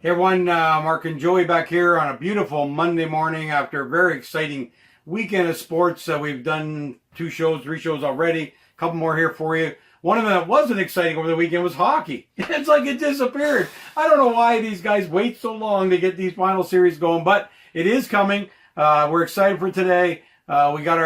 Hey everyone, Mark and Joey back here on a beautiful Monday morning after a very exciting weekend of sports. We've done 3 shows already. A couple more here for you. One of them that wasn't exciting over the weekend was hockey. It's like it disappeared. I don't know why these guys wait so long to get these final series going, but it is coming. We're excited for today. We got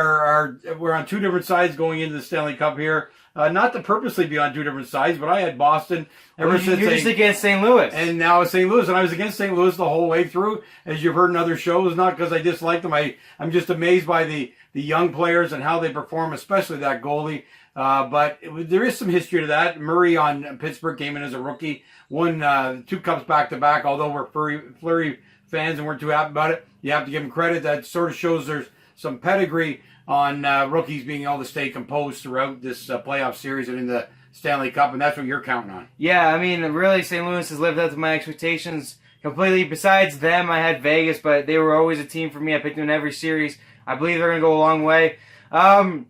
we're on 2 different sides going into the Stanley Cup here. Not to purposely be on 2 different sides, but I had Boston ever since. You're just against St. Louis. And now it's St. Louis, and I was against St. Louis the whole way through, as you've heard in other shows, not because I dislike them. I'm just amazed by the young players and how they perform, especially that goalie. But there is some history to that. Murray on Pittsburgh came in as a rookie, won 2 cups back-to-back, although we're Fleury fans and weren't too happy about it. You have to give him credit. That sort of shows there's some pedigree on rookies being able to stay composed throughout this playoff series and in the Stanley Cup, and that's what you're counting on. Yeah, I mean, really, St. Louis has lived up to my expectations completely. Besides them, I had Vegas, but they were always a team for me. I picked them in every series. I believe they're going to go a long way. Really,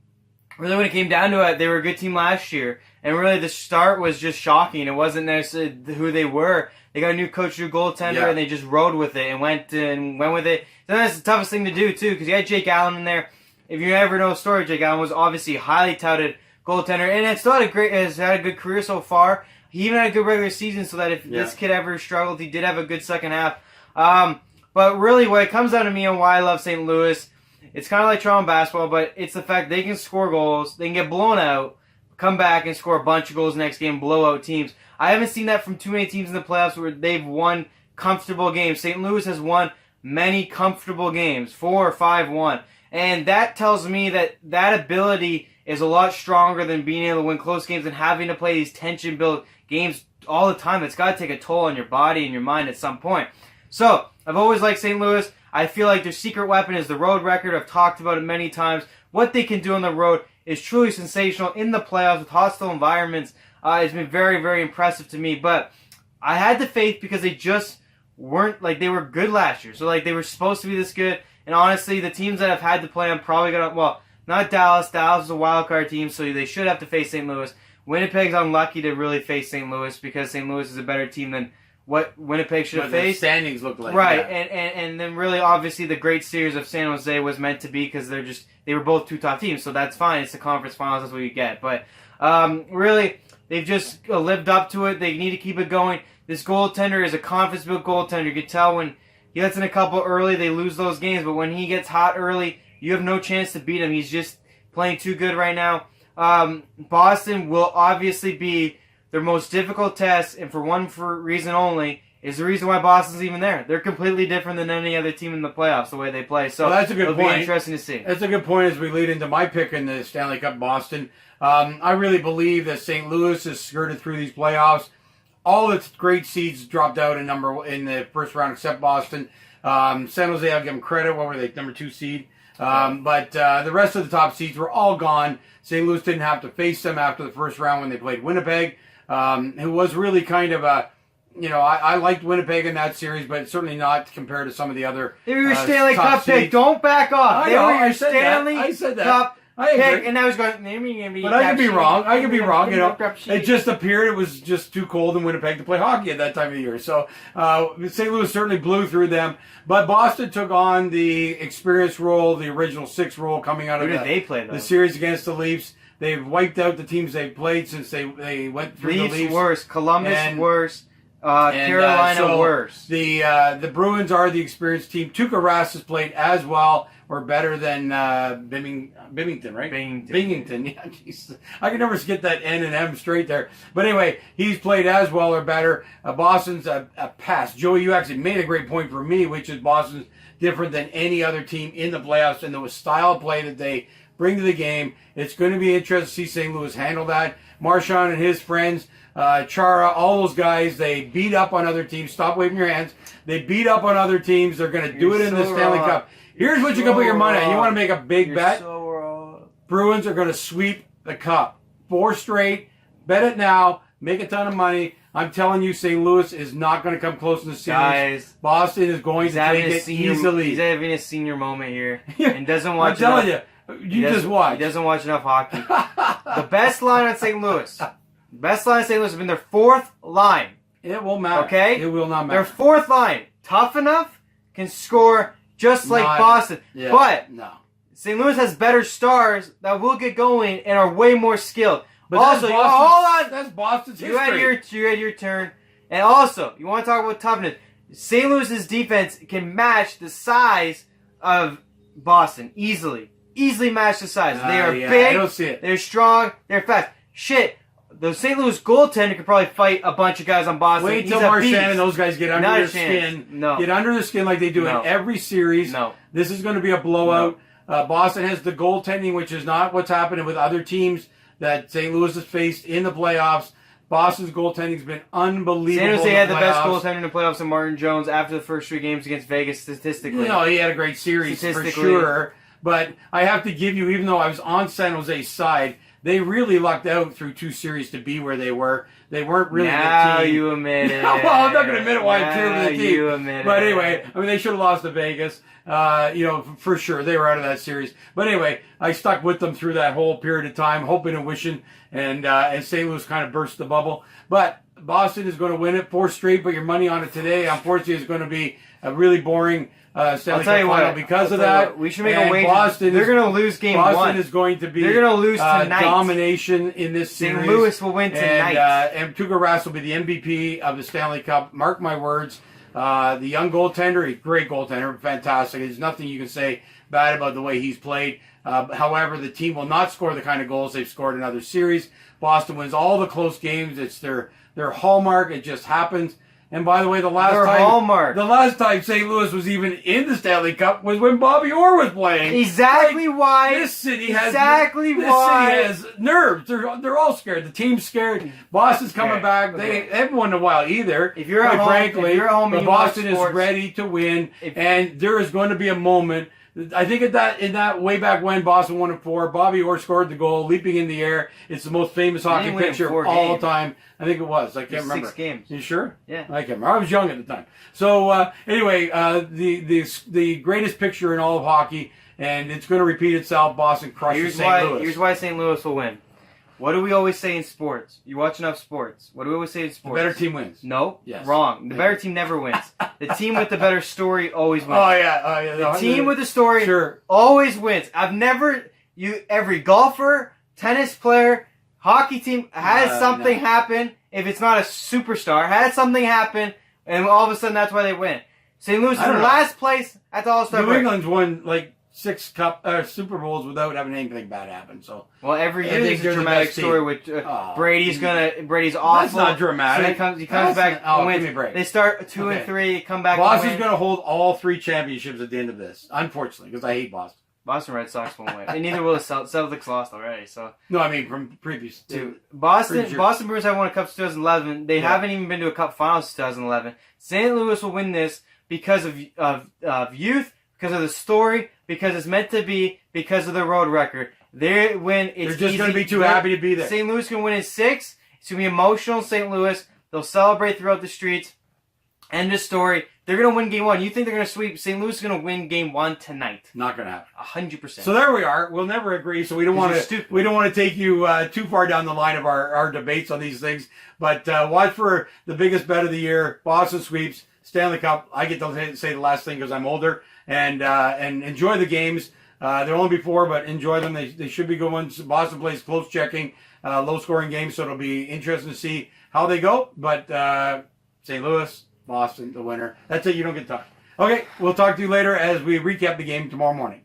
when it came down to it, they were a good team last year, and really the start was just shocking. It wasn't necessarily who they were. They got a new coach, new goaltender, and they just rode with it and went with it. So that's the toughest thing to do, too, because you had Jake Allen in there. If you ever know the story, Jake Allen was obviously a highly touted goaltender, and has had a good career so far. He even had a good regular season, so that if this kid ever struggled, he did have a good second half. But really, what it comes down to me and why I love St. Louis, it's kind of like Toronto basketball, but it's the fact they can score goals, they can get blown out, come back and score a bunch of goals next game, blow out teams. I haven't seen that from too many teams in the playoffs where they've won comfortable games. St. Louis has won many comfortable games, 4 or 5-1. And that tells me that ability is a lot stronger than being able to win close games and having to play these tension-built games all the time. It's got to take a toll on your body and your mind at some point. So, I've always liked St. Louis. I feel like their secret weapon is the road record. I've talked about it many times. What they can do on the road is truly sensational in the playoffs with hostile environments. It's been very, very impressive to me. But I had the faith because they just weren't, they were good last year. So, they were supposed to be this good. And honestly, the teams that have had to play them probably not Dallas. Dallas is a wild card team, so they should have to face St. Louis. Winnipeg's unlucky to really face St. Louis because St. Louis is a better team than what Winnipeg should have faced. The standings look like. Right, and then really, obviously, the great series of San Jose was meant to be because they were both 2 top teams, so that's fine. It's the conference finals, that's what you get. But really, they've just lived up to it. They need to keep it going. This goaltender is a confidence-built goaltender. You can tell when he lets in a couple early, they lose those games. But when he gets hot early, you have no chance to beat him. He's just playing too good right now. Boston will obviously be their most difficult test, and for one reason only, is the reason why Boston's even there. They're completely different than any other team in the playoffs, the way they play. So that's a good point. It'll be interesting to see. That's a good point as we lead into my pick in the Stanley Cup, Boston. I really believe that St. Louis has skirted through these playoffs. All its great seeds dropped out in the first round except Boston. San Jose, I'll give them credit. What were they, number 2 seed? But the rest of the top seeds were all gone. St. Louis didn't have to face them after the first round when they played Winnipeg, who was really kind of a, I liked Winnipeg in that series, but certainly not compared to some of the other They were your Stanley Cup seeds. pick. Don't back off. They were your Stanley Cup pick, and now he's going. But I could be wrong. It just appeared it was just too cold in Winnipeg to play hockey at that time of year. So St. Louis certainly blew through them. But Boston took on the experience role, the original 6 role coming out of the series against the Leafs. They've wiped out the teams they've played since they went through the Leafs. Worse, Columbus worse. Carolina worse. The Bruins are the experienced team. Tuukka Rask has played as well or better than Binghamton, right? Binghamton, yeah. Geez. I can never get that N and M straight there. But anyway, he's played as well or better. Boston's a pass. Joey, you actually made a great point for me, which is Boston's different than any other team in the playoffs, and the style of play that they bring to the game. It's going to be interesting to see St. Louis handle that. Marchand and his friends, Chara, all those guys, they beat up on other teams. Stop waving your hands. They beat up on other teams. They're going to do it in the Stanley Cup. Here's what you can put your money on. You want to make a big bet? Bruins are going to sweep the Cup. 4 straight. Bet it now. Make a ton of money. I'm telling you, St. Louis is not going to come close in the series. Guys, Boston is going to take it easily. He's having a senior moment here. And doesn't watch I'm telling you. You just watch. He doesn't watch enough hockey. The best line on St. Louis. The best line on St. Louis has been their 4th line. It won't matter. Okay? It will not Their matter. fourth line, tough enough, can score just like Boston. Yeah, but no. St. Louis has better stars that will get going and are way more skilled. But also, hold on. That's Boston's You had history. your turn. And also, you want to talk about toughness. St. Louis's defense can match the size of Boston easily. Easily match the size. They are big. I don't see it. They're strong. They're fast. Shit. The St. Louis goaltender could probably fight a bunch of guys on Boston. Wait till Marchand and those guys get under their skin. No. Get under the skin like they do in every series. No. This is going to be a blowout. Boston has the goaltending, which is not what's happening with other teams that St. Louis has faced in the playoffs. Boston's goaltending has been unbelievable. San Jose had the best goaltender in the playoffs in Martin Jones after the first 3 games against Vegas statistically. No, he had a great series for sure. But I have to give you, even though I was on San Jose's side, they really lucked out through 2 series to be where they were. They weren't really now the team. You admit it. Well, I'm not going to admit it why I'm cheering for the team. You admit but it. anyway, I mean, they should have lost to Vegas. For sure. They were out of that series. But anyway, I stuck with them through that whole period of time, hoping and wishing, and St. Louis kind of burst the bubble. But Boston is going to win it 4 straight, but your money on it today, unfortunately, is going to be a really boring Stanley Cup final because of that. We should make a wager. Boston They're going to lose game 1. Boston is going to be They're going to lose tonight. Domination in this series. St. Louis will win tonight. And Tuukka Rask will be the MVP of the Stanley Cup. Mark my words. The young goaltender, he's a great goaltender, fantastic. There's nothing you can say bad about the way he's played. However, the team will not score the kind of goals they've scored in other series. Boston wins all the close games. It's their hallmark. It just happens. And by the way, the last time St. Louis was even in the Stanley Cup was when Bobby Orr was playing. Exactly why. This city has nerves. They're all scared. The team's scared. Boston's coming back. They haven't won in a while either. If you're at home, but Boston is ready to win, and there is going to be a moment. I think in that way back when Boston won in 4, Bobby Orr scored the goal, leaping in the air. It's the most famous hockey picture of all time. I think it was. I can't remember. 6 games. You sure? Yeah. I can't remember. I was young at the time. So anyway, the greatest picture in all of hockey, and it's going to repeat itself. Boston crushes St. Louis. Here's why St. Louis will win. What do we always say in sports? You watch enough sports. What do we always say in sports? The better team wins. No. Yes. Wrong. The better team never wins. The team with the better story always wins. Oh yeah. The team with the story always wins. Every golfer, tennis player, hockey team has something happen. If it's not a superstar, has something happen, and all of a sudden that's why they win. St. Louis is in last place at the All-Star break. New England's won like 6 Super Bowls without having anything bad happen. So every year there's a dramatic story with Brady's awful. That's not dramatic. So he comes back and wins. Give me a break. They start 2 and 3, come back. Boston's going to hold all 3 championships at the end of this, unfortunately, because I hate Boston. Boston Red Sox won't win. And neither will the Celtics lost already. So no, I mean from previous. Dude, Boston Bruins have won a cup since 2011. They haven't even been to a cup final since 2011. St. Louis will win this because of youth, because of the story, because it's meant to be, because of the road record. They're just going to be too happy to be there. St. Louis can win in 6. It's going to be emotional in St. Louis. They'll celebrate throughout the streets. End of story. They're going to win game 1. You think they're going to sweep? St. Louis is going to win game 1 tonight. Not going to happen. 100%. So there we are. We'll never agree. So we don't want to take you too far down the line of our debates on these things. But watch for the biggest bet of the year. Boston sweeps, Stanley Cup. I get to say the last thing because I'm older. And enjoy the games. There'll only be 4, but enjoy them. They should be good ones. Boston plays close checking, low scoring games, so it'll be interesting to see how they go. But St. Louis, Boston, the winner. That's it. You don't get to talk. Okay, we'll talk to you later as we recap the game tomorrow morning.